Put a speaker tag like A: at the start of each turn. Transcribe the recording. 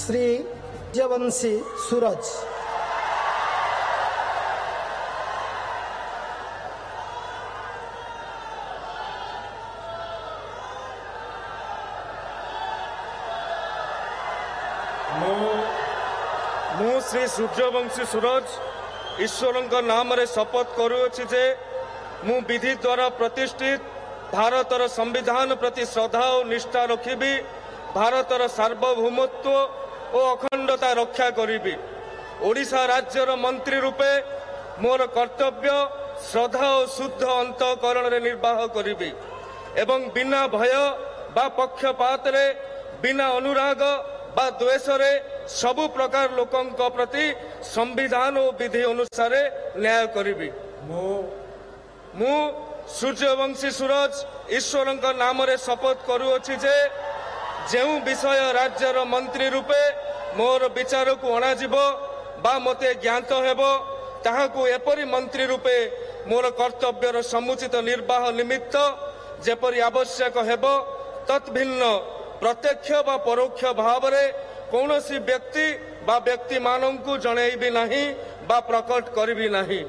A: श्री सूर्यवंशी सूरज।
B: मु श्री सूर्यवंशी सूरज ईश्वर नाम रे शपथ करुअछि जे मु विधि द्वारा प्रतिष्ठित भारतर संविधान प्रति श्रद्धा और निष्ठा रखिबी, भारतर सार्वभौमत्व और अखंडता रक्षा करिबी। ओडिशा राज्यर मंत्री रूपे मोर कर्तव्य श्रद्धा और शुद्ध अंतःकरण रे निर्वाह करिबी एवं बिना भय बा पक्षपात रे बिना अनुराग बा द्वेष रे सबु प्रकार लोकंक प्रति संविधान और विधि अनुसार न्याय करिबी। मु सूर्यवंशी सूरज ईश्वर नाम रे शपथ करुअछि जे जेउ विषय राज्यर मंत्री रूपे मोर विचार को अणाजिबो बा मते ज्ञात हेबो ताहाकु एपरि मंत्री रूपे मोर कर्तव्यर समुचित निर्वाह निमित्त जेपरि आवश्यक हेबो तत्भिन्न प्रत्यक्ष बा परोक्ष भाव रे कौनसी व्यक्ति बा व्यक्ति मानंकु जणैबी नाही बा प्रकट करिबी नाही।